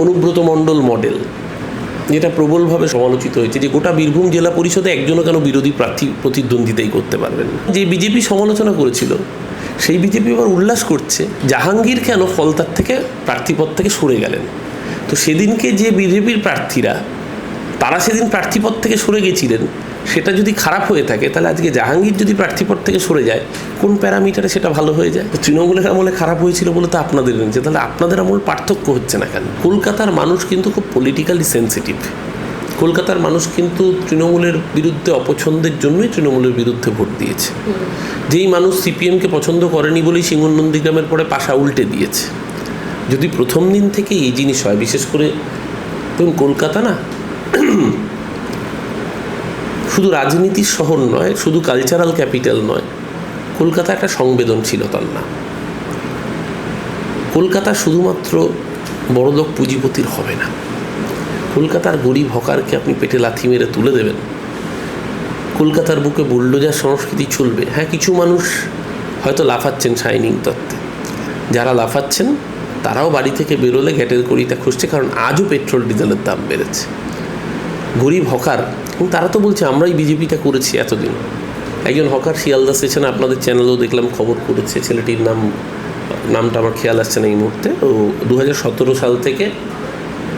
Anubrata Mondal model, যেটা প্রবলভাবে সমালোচিত হয়েছে, যে গোটা বীরভূম জেলা পরিষদে একজনও কেন বিরোধী প্রার্থী প্রতিদ্বন্দ্বিতাই করতে পারবেন না। যে বিজেপি সমালোচনা করেছিল, সেই বিজেপি আবার উল্লাস করছে জাহাঙ্গীর কেন ফলতার থেকে প্রার্থীপদ থেকে সরে গেলেন। তো সেদিনকে যে বিজেপির প্রার্থীরা তারা সেদিন প্রার্থীপদ থেকে সরে গেছিলেন, সেটা যদি খারাপ হয়ে থাকে, তাহলে আজকে জাহাঙ্গীর যদি প্রার্থীপদ থেকে সরে যায়, কোন প্যারামিটারে সেটা ভালো হয়ে যায়? তৃণমূলের আমলে খারাপ হয়েছিল বলে তো আপনাদের নিচ্ছে, তাহলে আপনাদের আমল পার্থক্য হচ্ছে না কেন? কলকাতার মানুষ কিন্তু খুব পলিটিক্যালি সেন্সিটিভ। কলকাতার মানুষ কিন্তু তৃণমূলের বিরুদ্ধে অপছন্দের জন্যই তৃণমূলের বিরুদ্ধে ভোট দিয়েছে। যেই মানুষ সিপিএমকে পছন্দ করেনি বলেই সিঙ্গুর নন্দীগ্রামের পরে পাশা উল্টে দিয়েছে। যদি প্রথম দিন থেকে এই জিনিস হয়, বিশেষ করে ধরুন কলকাতা না শুধু রাজনীতির শহর নয়, শুধু কালচারাল ক্যাপিটাল নয়, কলকাতা একটা সংবেদনশীলতার নাম। কলকাতা শুধুমাত্র বড়লোক পুঁজিপতির হবে না, কলকাতার গরিব হকারকে আপনি পেটে লাথি মেরে তুলে দেবেন। কলকাতার বুকে বুলডোজার সংস্কৃতি চলবে। হ্যাঁ, কিছু মানুষ হয়তো লাফাচ্ছেন শাইনিং তত্ত্বে, যারা লাফাচ্ছেন তারাও বাড়ি থেকে বেরোলে গ্যাটের কড়িটা খুঁজছে, কারণ আজও পেট্রোল ডিজেলের দাম বেড়েছে। গরিব হকার, এবং তারা তো বলছে আমরাই বিজেপিটা করেছি এতদিন। একজন হকার শিয়ালদা স্টেশনে আপনাদের চ্যানেলেও দেখলাম খবর করেছে, ছেলেটির নামটা আমার খেয়াল আসছে না এই মুহূর্তে। ও 2017 সাল থেকে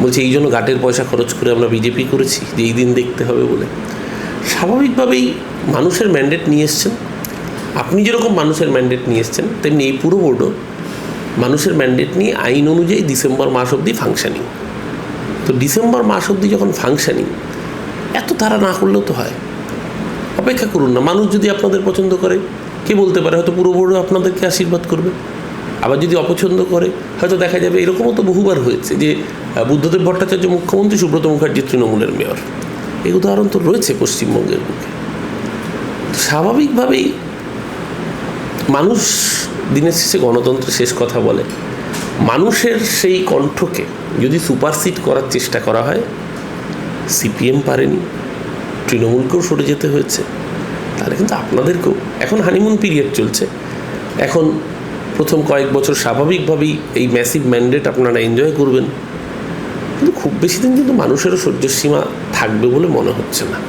বলছে এই জন্য ঘাটের পয়সা খরচ করে আমরা বিজেপি করেছি, যে এই দিন দেখতে হবে বলে। স্বাভাবিকভাবেই মানুষের ম্যান্ডেট নিয়ে এসছেন। আপনি যেরকম মানুষের ম্যান্ডেট নিয়ে এসছেন, তেমনি এই পুরো বোর্ডও মানুষের ম্যান্ডেট নিয়ে আইন অনুযায়ী ডিসেম্বর মাস অবধি ফাংশনিং। তো ডিসেম্বর মাস অবধি যখন ফাংশনিং, এত তাড়া না করলেও তো হয়। অপেক্ষা করুন না, মানুষ যদি আপনাদের পছন্দ করে, কে বলতে পারে, হয়তো পুরো বোর্ডও আপনাদেরকে আশীর্বাদ করবে। আবার যদি অপছন্দ করে, হয়তো দেখা যাবে, এরকমও তো বহুবার হয়েছে যে বুদ্ধদেব ভট্টাচার্য মুখ্যমন্ত্রী, সুব্রত মুখার্জি তৃণমূলের মেয়র। এই উদাহরণ তো রয়েছে পশ্চিমবঙ্গের বুকে। স্বাভাবিকভাবেই মানুষ দিনের শেষে গণতন্ত্রের শেষ কথা বলে। মানুষের সেই কণ্ঠকে যদি সুপারসিড করার চেষ্টা করা হয়, সিপিএম পারেনি, তৃণমূলকেও সরে যেতে হয়েছে, তাহলে কিন্তু আপনাদেরকেও, এখন হানিমুন পিরিয়ড চলছে, এখন প্রথম কয়েক বছর স্বাভাবিকভাবেই এই ম্যাসিভ ম্যান্ডেট আপনারা এনজয় করবেন, কিন্তু খুব বেশি দিন কিন্তু মানুষেরও সহ্যসীমা থাকবে বলে মনে হচ্ছে না।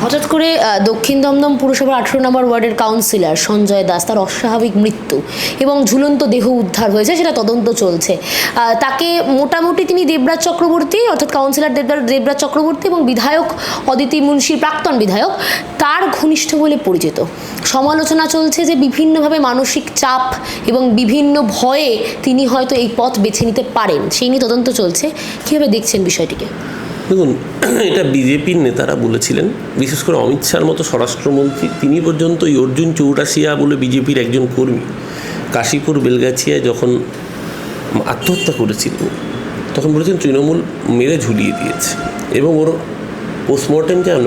হঠাৎ করে দক্ষিণ দমদম পুরসভার 18 নম্বর ওয়ার্ডের কাউন্সিলর সঞ্জয় দাস, তার অস্বাভাবিক মৃত্যু এবং ঝুলন্ত দেহ উদ্ধার হয়েছে, সেটা তদন্ত চলছে। তাকে মোটামুটি তিনি দেবরাজ চক্রবর্তী, অর্থাৎ কাউন্সিলর দেবরাজ চক্রবর্তী এবং বিধায়ক অদিতি মুন্সির প্রাক্তন বিধায়ক, তার ঘনিষ্ঠ বলে পরিচিত। সমালোচনা চলছে যে বিভিন্নভাবে মানসিক চাপ এবং বিভিন্ন ভয়ে তিনি হয়তো এই পথ বেছে নিতে পারেন, সেই নিয়ে তদন্ত চলছে। কীভাবে দেখছেন বিষয়টিকে? দেখুন, এটা বিজেপির নেতারা বলেছিলেন, বিশেষ করে অমিত শাহর মতো স্বরাষ্ট্রমন্ত্রী, তিনি পর্যন্ত এই অর্জুন চৌরাশিয়া বলে বিজেপির একজন কর্মী কাশীপুর বেলগাছিয়ায় যখন আত্মহত্যা করেছিলেন, তখন বলেছেন তৃণমূল মেরে ঝুলিয়ে দিয়েছে, এবং ওর পোস্টমর্টেম যেন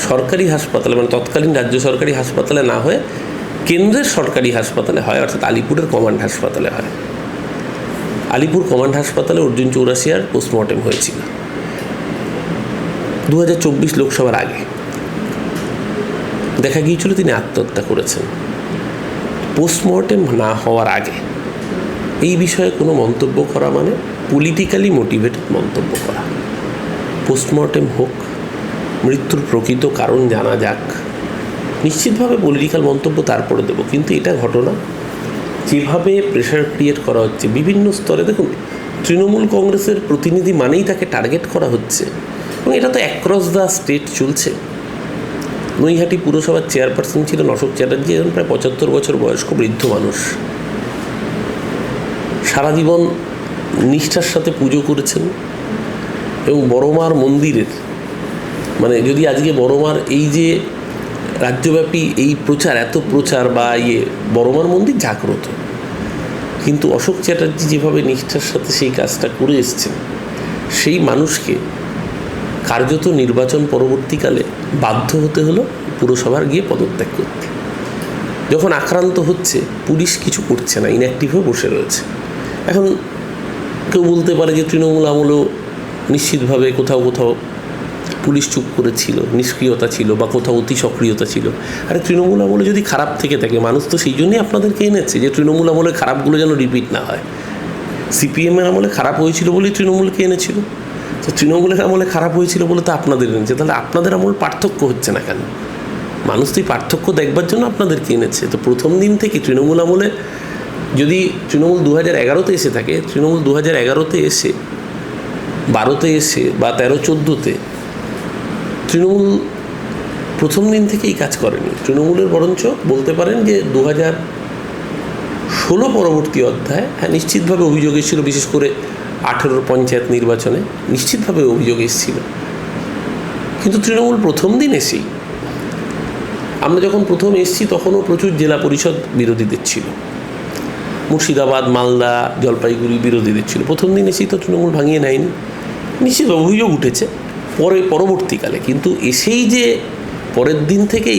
সরকারি হাসপাতালে, মানে তৎকালীন রাজ্য সরকারি হাসপাতালে না হয়ে কেন্দ্রের সরকারি হাসপাতালে হয়, অর্থাৎ আলিপুরের কমান্ড হাসপাতালে হয়। আলিপুর কমান্ড হাসপাতালে অর্জুন চৌরাশিয়ার পোস্টমর্টেম হয়েছিল 2024 লোকসভার আগে। দেখা গিয়েছিল তিনি আত্মহত্যা করেছেন পোস্টমর্টেম না হওয়ার আগে। এই বিষয়ে কোনো মন্তব্য করা মানে পলিটিক্যালি মোটিভেটেড মন্তব্য করা। পোস্টমর্টেম হোক, মৃত্যুর প্রকৃত কারণ জানা যাক, নিশ্চিতভাবে পলিটিক্যাল মন্তব্য তারপরে দেবো, কিন্তু এটা ঘটনা যেভাবে প্রেশার ক্রিয়েট করা হচ্ছে বিভিন্ন স্তরে। দেখুন, তৃণমূল কংগ্রেসের প্রতিনিধি মানেই তাকে টার্গেট করা হচ্ছে, এবং এটা তো অ্যাক্রস দ্য স্টেট চলছে। নৈহাটি পুরসভার চেয়ারপারসন ছিলেন অশোক চ্যাটার্জি, এখন প্রায় 75 বছর বয়স্ক বৃদ্ধ মানুষ, সারা জীবন নিষ্ঠার সাথে পুজো করেছেন, এবং বড়মার মন্দিরের, মানে যদি আজকে বড়মার এই যে রাজ্যব্যাপী এই প্রচার, এত প্রচার বা বড়মার মন্দির জাগ্রত, কিন্তু অশোক চ্যাটার্জি যেভাবে নিষ্ঠার সাথে সেই কাজটা করে এসছেন, সেই মানুষকে কার্যত নির্বাচন পরবর্তীকালে বাধ্য হতে হলো পুরসভার গিয়ে পদত্যাগ করতে। যখন আক্রান্ত হচ্ছে, পুলিশ কিছু করছে না, ইনঅ্যাক্টিভ হয়ে বসে রয়েছে। এখন কেউ বলতে পারে যে তৃণমূল আমলেও নিশ্চিতভাবে কোথাও কোথাও পুলিশ চুপ করেছিল, নিষ্ক্রিয়তা ছিল, বা কোথাও অতি সক্রিয়তা ছিল। আরে তৃণমূল আমলে যদি খারাপ থেকে থাকে, মানুষ তো সেই জন্যই আপনাদেরকে এনেছে যে তৃণমূল আমলে খারাপগুলো যেন রিপিট না হয়। সিপিএমের আমলে খারাপ হয়েছিল বলেই তৃণমূলকে এনেছিল, তো তৃণমূলের আমলে খারাপ হয়েছিল বলে তো আপনাদের এনেছে। তাহলে আপনাদের আমল পার্থক্য হচ্ছে না কেন? মানুষ তো এই পার্থক্য দেখবার জন্য আপনাদেরকে এনেছে। তো প্রথম দিন থেকে তৃণমূল আমলে, যদি তৃণমূল 2011-তে এসে থাকে, তৃণমূল 2011-তে এসে, 12-তে এসে বা 13-14-তে তৃণমূল প্রথম দিন থেকে এই কাজ করেনি। তৃণমূলের বরঞ্চ বলতে পারেন যে 2016 পরবর্তী অধ্যায়, হ্যাঁ নিশ্চিতভাবে অভিযোগ এসেছিল, বিশেষ করে 18 পঞ্চায়েত নির্বাচনে নিশ্চিতভাবে অভিযোগ এসেছিল। কিন্তু তৃণমূল প্রথম দিন এসেই, আমরা যখন প্রথম এসেছি তখনও প্রচুর জেলা পরিষদ বিরোধীদের ছিল, মুর্শিদাবাদ, মালদা, জলপাইগুড়ি বিরোধীদের ছিল। প্রথম দিন এসেই তো তৃণমূল ভাঙিয়ে নেয়নি, নিশ্চিতভাবে অভিযোগ উঠেছে পরবর্তীকালে, কিন্তু এসেই যে পরের দিন থেকে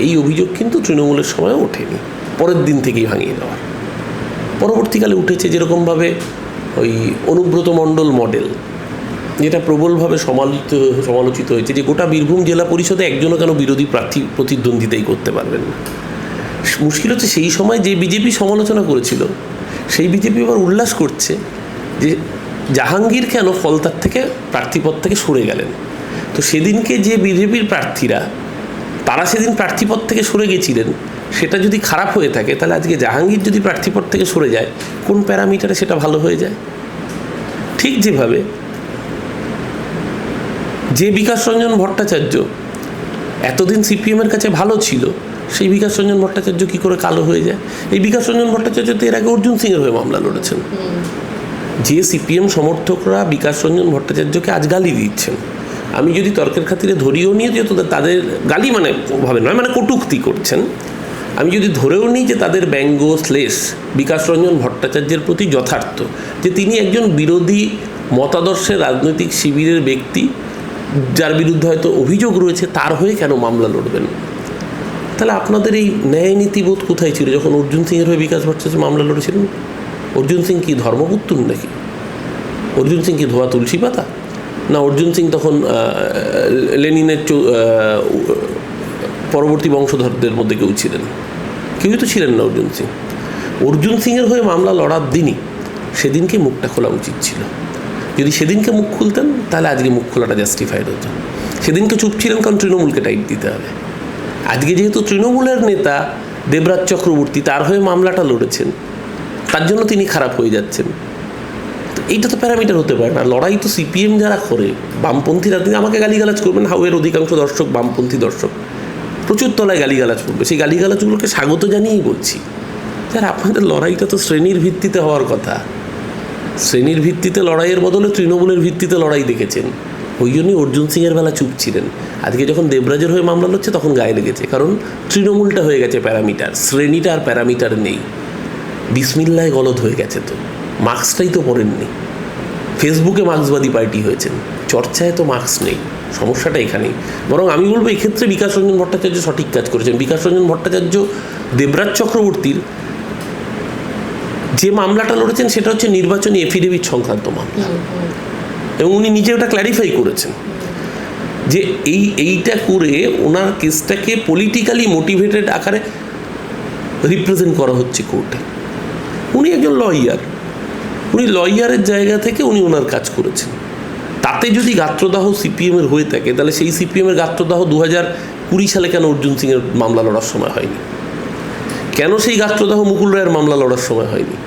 এই অভিযোগ কিন্তু তৃণমূলের সময়ও ওঠেনি, পরের দিন থেকেই ভাঙিয়ে দেওয়ার পরবর্তীকালে উঠেছে। যেরকমভাবে ওই অনুব্রত মণ্ডল মডেল, যেটা প্রবলভাবে সমালোচিত হয়েছে, যে গোটা বীরভূম জেলা পরিষদে একজনও কেন বিরোধী প্রার্থী প্রতিদ্বন্দ্বিতাই করতে পারবেন না। মুশকিল হচ্ছে সেই সময় যে বিজেপি সমালোচনা করেছিল, সেই বিজেপি আবার উল্লাস করছে যে জাহাঙ্গীর কেন ফলতার থেকে প্রার্থীপদ থেকে সরে গেলেন। তো সেদিনকে যে বিজেপির প্রার্থীরা, তারা সেদিন প্রার্থীপদ থেকে সরে গেছিলেন, সেটা যদি খারাপ হয়ে থাকে, তাহলে আজকে জাহাঙ্গীর যদি প্রার্থীপদ থেকে সরে যায়, কোন প্যারামিটারে সেটা ভালো হয়ে যায়? ঠিক যেভাবে যে বিকাশ রঞ্জন ভট্টাচার্য এতদিন সিপিএমের কাছে ভালো ছিল, সেই বিকাশ রঞ্জন ভট্টাচার্য কী করে কালো হয়ে যায়? এই বিকাশ রঞ্জন ভট্টাচার্য তো এর আগে অর্জুন সিংয়ের হয়ে মামলা লড়েছেন। যে সিপিএম সমর্থকরা বিকাশ রঞ্জন ভট্টাচার্যকে আজ গালি দিচ্ছেন, আমি যদি তর্কের খাতিরে ধরিও নিয়ে, যেহেতু তাদের গালি মানে ভাবে নয়, মানে কটূক্তি করছেন, আমি যদি ধরেও নিই যে তাদের ব্যঙ্গ শ্লেষ বিকাশ রঞ্জন ভট্টাচার্যের প্রতি যথার্থ, যে তিনি একজন বিরোধী মতাদর্শের রাজনৈতিক শিবিরের ব্যক্তি, যার বিরুদ্ধে হয়তো অভিযোগ রয়েছে, তার হয়ে কেন মামলা লড়বেন? তাহলে আপনাদের এই ন্যায় নীতিবোধ কোথায় ছিল যখন অর্জুন সিংয়ের হয়ে বিকাশ ভট্টাচার্য মামলা লড়েছিলেন? অর্জুন সিং কি ধর্মপুত্তুন নাকি? অর্জুন সিং কি ধোয়া তুলসী পাতা? না অর্জুন সিং তখন লেনিনের পরবর্তী বংশধরদের মধ্যে কেউ ছিলেন? কেউই তো ছিলেন না অর্জুন সিং। অর্জুন সিংয়ের হয়ে মামলা লড়ার দিনই সেদিনকে মুখটা খোলা উচিত ছিল। যদি সেদিনকে মুখ খুলতেন, তাহলে আজকে মুখ খোলাটা জাস্টিফাইড হতো। সেদিনকে চুপ ছিলেন কারণ তৃণমূলকে টাইট দিতে হবে। আজকে যেহেতু তৃণমূলের নেতা দেবরাজ চক্রবর্তী তার হয়ে মামলাটা লড়েছেন, তার জন্য তিনি খারাপ হয়ে যাচ্ছেন, তো এইটা তো প্যারামিটার হতে পারে না। লড়াই তো সিপিএম যারা করে, বামপন্থীরা, তিনি আমাকে গালিগালাজ করবেন, হাউয়ের অধিকাংশ দর্শক বামপন্থী দর্শক, প্রচুর তলায় গালিগালাজ করবে। সেই গালিগালাজগুলোকে স্বাগত জানিয়েই বলছি, স্যার আপনাদের লড়াইটা তো শ্রেণীর ভিত্তিতে হওয়ার কথা। শ্রেণীর ভিত্তিতে লড়াইয়ের বদলে তৃণমূলের ভিত্তিতে লড়াই দেখেছেন, ওই জন্যই অর্জুন সিংয়ের বেলা চুপ ছিলেন। আজকে যখন দেবরাজের হয়ে মামলা লড়ছে তখন গায়ে লেগেছে, কারণ তৃণমূলটা হয়ে গেছে প্যারামিটার, শ্রেণীটা আর প্যারামিটার নেই। বিসমিল্লায় গলদ হয়ে গেছে, তো মার্কসটাই তো পড়েননি। ফেসবুকে মার্ক্সবাদী পার্টি হয়েছেন, চর্চায় তো মার্কস নেই। সমস্যাটা এখানেই। বরং আমি বলবো এক্ষেত্রে বিকাশ রঞ্জন ভট্টাচার্য সঠিক কাজ করেছেন। বিকাশ রঞ্জন ভট্টাচার্য দেবরাজ চক্রবর্তীর যে মামলাটা লড়েছেন সেটা হচ্ছে নির্বাচনী এফিডেভিট সংক্রান্ত মামলা, এবং উনি নিজে ওটা ক্ল্যারিফাই করেছেন যে এইটা করে ওনার কেসটাকে পলিটিক্যালি মোটিভেটেড আকারে রিপ্রেজেন্ট করা হচ্ছে কোর্টে। উনি একজন লয়ার, উনি লয়ারের জায়গা থেকে উনি ওনার কাজ করেছেন। তাতে যদি গাত্রদাহ সিপিএমের হয়ে থাকে, তাহলে সেই সিপিএমের গাত্রদাহ 2020 সালে কেন অর্জুন সিংয়ের মামলা লড়ার সময় হয়নি? কেন সেই গাত্রদাহ মুকুল রায়ের মামলা লড়ার সময় হয়নি?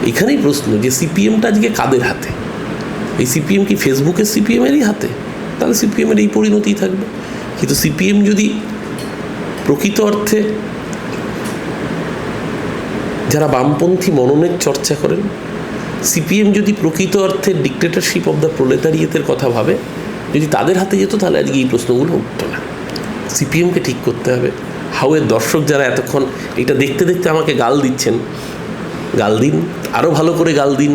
এখানেই প্রশ্ন যে সিপিএমটা আজকে কাদের হাতে? এই সিপিএম কি ফেসবুকের সিপিএমেরই হাতে? তাহলে সিপিএমের এই পরিণতিই থাকবে। কিন্তু সিপিএম যদি প্রকৃত অর্থে যারা বামপন্থী মননের চর্চা করেন, সিপিএম যদি প্রকৃত অর্থে ডিক্টেটরশিপ অব দ্য প্রোলেটারিয়েতের কথা ভাবে, যদি তাদের হাতে যেত, তাহলে আজকে এই প্রশ্নগুলো উঠত না। সিপিএমকে ঠিক করতে হবে। হাউয়ের দর্শক যারা এতক্ষণ এটা দেখতে দেখতে আমাকে গাল দিচ্ছেন, গাল দিন, আরও ভালো করে গাল দিন,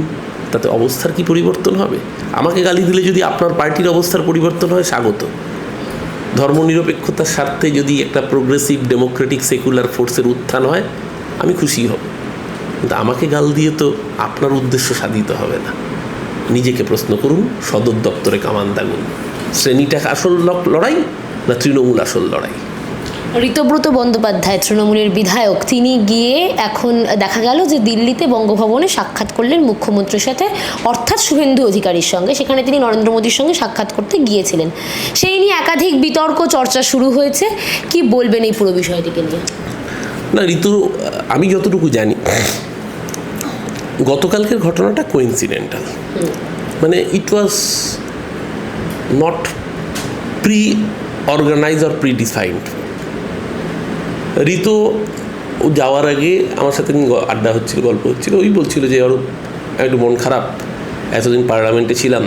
তাতে অবস্থার কি পরিবর্তন হবে? আমাকে গালি দিলে যদি আপনার পার্টির অবস্থার পরিবর্তন হয়, স্বাগত। ধর্মনিরপেক্ষতার স্বার্থে যদি একটা প্রোগ্রেসিভ ডেমোক্রেটিক সেকুলার ফোর্সের উত্থান হয়, আমি খুশি হব। কিন্তু আমাকে গাল দিয়ে তো আপনার উদ্দেশ্য সাধিত হবে না। নিজেকে প্রশ্ন করুন, সদর দপ্তরে কামান দাগুন, শ্রেণীটা আসল লড়াই না তৃণমূল আসল লড়াই? ঋতব্রত বন্দ্যোপাধ্যায় তৃণমূলের বিধায়ক, তিনি গিয়ে এখন দেখা গেল যে দিল্লিতে বঙ্গভবনে সাক্ষাৎ করলেন মুখ্যমন্ত্রীর সাথে, অর্থাৎ শুভেন্দু অধিকারীর সঙ্গে। সেখানে তিনি নরেন্দ্র মোদীর সঙ্গে সাক্ষাৎ করতে গিয়েছিলেন। সেই নিয়ে একাধিক বিতর্ক চর্চা শুরু হয়েছে। কি বলবেন এই পুরো বিষয়টিকে নিয়ে? না, ঋতু, আমি যতটুকু জানি গতকালকের ঘটনাটা কোইন্সিডেন্টাল, মানে it was not pre organise or pre designed. Ritu যাওয়ার আগে আমার সাথে আড্ডা হচ্ছিল, গল্প হচ্ছিল, ওই বলছিল যে আরও একটু মন খারাপ, এতদিন পার্লামেন্টে ছিলাম,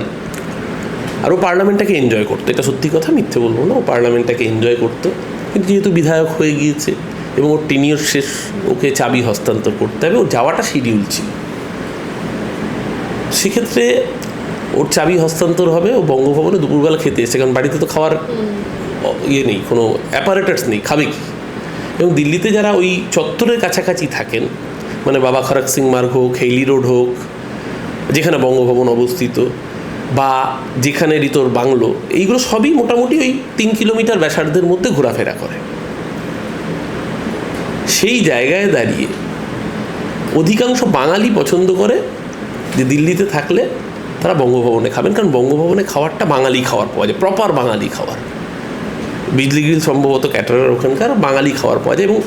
আরও পার্লামেন্টটাকে এনজয় করতো। এটা সত্যি কথা, মিথ্যে বলবো না, ও পার্লামেন্টটাকে এনজয় করতো। কিন্তু যেহেতু বিধায়ক হয়ে গিয়েছে এবং ওর টেনিয়র শেষ, ওকে চাবি হস্তান্তর করতে হবে, ওর যাওয়াটা শিডিউল ছিল। সেক্ষেত্রে ওর চাবি হস্তান্তর হবে, ও বঙ্গভবনে দুপুরবেলা খেতে এসেছে, কারণ বাড়িতে তো খাওয়ার ইয়ে নেই, কোনো অ্যাপারেটাস নেই, খাবে কি। এবং দিল্লিতে যারা ওই চত্বরের কাছাকাছি থাকেন, মানে বাবা খড়ক সিং মার্গ হোক, হেইলি রোড হোক, যেখানে বঙ্গভবন অবস্থিত, বা যেখানে ঋতোর বাংলো, এইগুলো সবই মোটামুটি ওই 3 কিলোমিটার ব্যাসার্ধের মধ্যে ঘোরাফেরা করে। সেই জায়গায় দাঁড়িয়ে অধিকাংশ বাঙালি পছন্দ করে যে দিল্লিতে থাকলে তারা বঙ্গভবনে খাবেন, কারণ বঙ্গভবনে খাবারটা বাঙালি খাবার পাওয়া যায়, প্রপার বাঙালি খাবার। বিজলি গ্রিল সম্ভবত ক্যাটারার ওখানকার বাঙালি খাবার পাওয়া যায়। এবং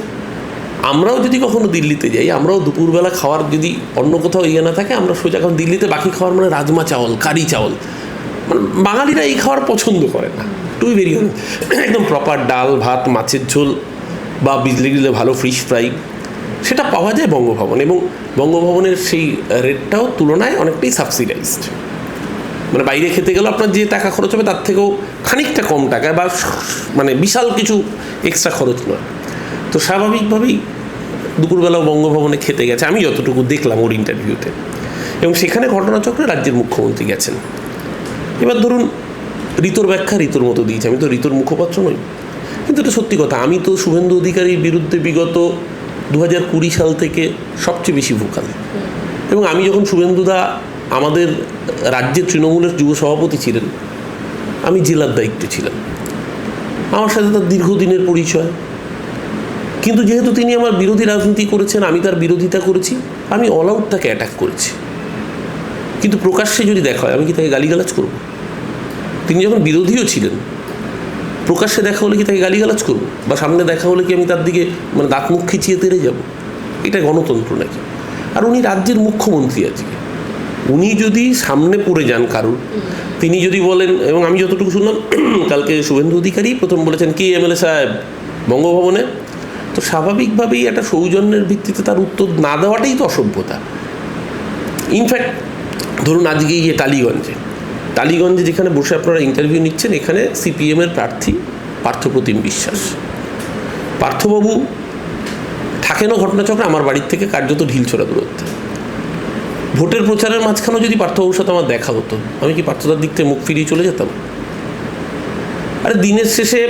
আমরাও যদি কখনো দিল্লিতে যাই, আমরাও দুপুরবেলা খাওয়ার যদি অন্য কোথাও ইয়ে না থাকে, আমরা সোজা, কারণ দিল্লিতে বাকি খাওয়ার মানে রাজমা চাওয়াল, কারি চাওয়াল, মানে বাঙালিরা এই খাওয়ার পছন্দ করে না, টু ভেরি একদম প্রপার ডাল ভাত, মাছের ঝোল, বা বিজলি গ্রিলে ভালো ফিশ ফ্রাই, সেটা পাওয়া যায় বঙ্গভবন। এবং বঙ্গভবনের সেই রেটটাও তুলনায় অনেকটাই সাবসিডাইজড, মানে বাইরে খেতে গেলেও আপনার যে টাকা খরচ হবে তার থেকেও খানিকটা কম টাকায়, বা মানে বিশাল কিছু এক্সট্রা খরচ নয়। তো স্বাভাবিকভাবেই দুপুরবেলাও বঙ্গভবনে খেতে গেছে, আমি যতটুকু দেখলাম ওর ইন্টারভিউতে। এবং সেখানে ঘটনাচক্রে রাজ্যের মুখ্যমন্ত্রী গেছেন। এবার ধরুন, ঋতুর ব্যাখ্যা ঋতুর মতো দিয়েছে, আমি তো ঋতুর মুখপাত্র নই, কিন্তু এটা সত্যি কথা। আমি তো শুভেন্দু অধিকারীর বিরুদ্ধে বিগত 2020 সাল থেকে সবচেয়ে বেশি ভোকাল। এবং আমি যখন শুভেন্দুদা আমাদের রাজ্যের তৃণমূলের যুব সভাপতি ছিলেন, আমি জেলার দায়িত্বে ছিলাম, আমার সাথে তার দীর্ঘদিনের পরিচয়। কিন্তু যেহেতু তিনি আমার বিরোধী রাজনীতি করেছেন, আমি তার বিরোধিতা করেছি, আমি অল আউট তাকে অ্যাটাক করেছি। কিন্তু প্রকাশ্যে যদি দেখা হয়, আমি কি তাকে গালিগালাজ করব? তিনি যখন বিরোধীও ছিলেন, প্রকাশ্যে দেখা হলে কি তাকে গালিগালাজ করব? বা সামনে দেখা হলে কি আমি তার দিকে মানে দাঁত মুখ খিচিয়ে তেড়ে যাব? এটা গণতন্ত্র নাকি? আর উনি রাজ্যের মুখ্যমন্ত্রী আজকে, উনি যদি সামনে পড়ে যান কারুর, তিনি যদি বলেন, এবং আমি যতটুকু শুনলাম কালকে শুভেন্দু অধিকারী প্রথম বলেছেন কি এমএলএ সাহেব বঙ্গভবনে, তো স্বাভাবিকভাবেই একটা সৌজন্যের ভিত্তিতে তার উত্তর না দেওয়াটাই তো অসভ্যতা। ইনফ্যাক্ট ধরুন আজকে গিয়ে টালিগঞ্জে যেখানে বসে আপনারা ইন্টারভিউ নিচ্ছেন, এখানে সিপিএমের প্রার্থী পার্থপ্রতিম বিশ্বাস, পার্থবাবু থাকেনও ঘটনাচক্রে আমার বাড়ির থেকে কার্যত ঢিলছোড়া দূরত্বে। ভোটের প্রচারের মাঝখানেও যদি পার্থবাবুর সাথে আমার দেখা হতো, আমি কি পার্থদার দিক থেকে মুখ ফিরিয়ে চলে যেতাম? আরে দিনের শেষে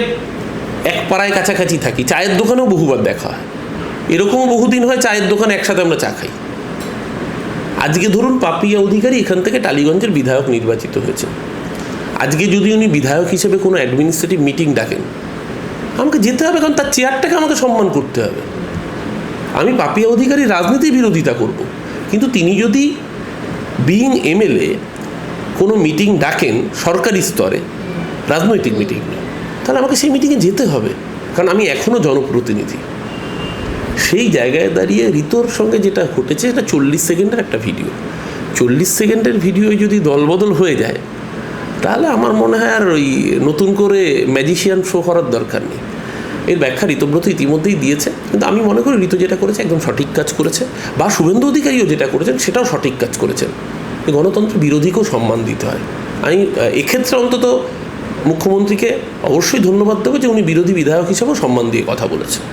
এক পাড়ায় কাছাকাছি থাকি, চায়ের দোকানেও বহুবার দেখা হয়, এরকমও বহুদিন হয় চায়ের দোকানে একসাথে আমরা চা খাই। আজকে ধরুন পাপিয়া অধিকারী এখান থেকে টালিগঞ্জের বিধায়ক নির্বাচিত হয়েছে, আজকে যদি উনি বিধায়ক হিসেবে কোনো অ্যাডমিনিস্ট্রেটিভ মিটিং ডাকেন, আমাকে যেতে হবে, কারণ তার চেয়ারটাকে আমাকে সম্মান করতে হবে। আমি পাপিয়া অধিকারী রাজনীতির বিরোধিতা করব, কিন্তু তিনি যদি বিইং এমএলএ কোনো মিটিং ডাকেন সরকারি স্তরে, রাজনৈতিক মিটিং, তাহলে আমাকে সেই মিটিংয়ে যেতে হবে, কারণ আমি এখনও জনপ্রতিনিধি। সেই জায়গায় দাঁড়িয়ে ঋতুর সঙ্গে যেটা ঘটেছে, এটা 40 সেকেন্ডের একটা ভিডিও। 40 সেকেন্ডের ভিডিও যদি দলবদল হয়ে যায়, তাহলে আমার মনে হয় আর ওই নতুন করে ম্যাজিশিয়ান শো করার দরকার নেই। এর ব্যাখ্যা ঋতব্রত ইতিমধ্যেই দিয়েছে, কিন্তু আমি মনে করি ঋতু যেটা করেছে একদম সঠিক কাজ করেছে, বা শুভেন্দু অধিকারীও যেটা করেছেন সেটাও সঠিক কাজ করেছেন। গণতন্ত্র বিরোধীকেও সম্মান দিতে হয়। আমি এক্ষেত্রে অন্তত মুখ্যমন্ত্রীকে অবশ্যই ধন্যবাদ দেবো যে উনি বিরোধী বিধায়ক হিসেবেও সম্মান দিয়ে কথা বলেছেন।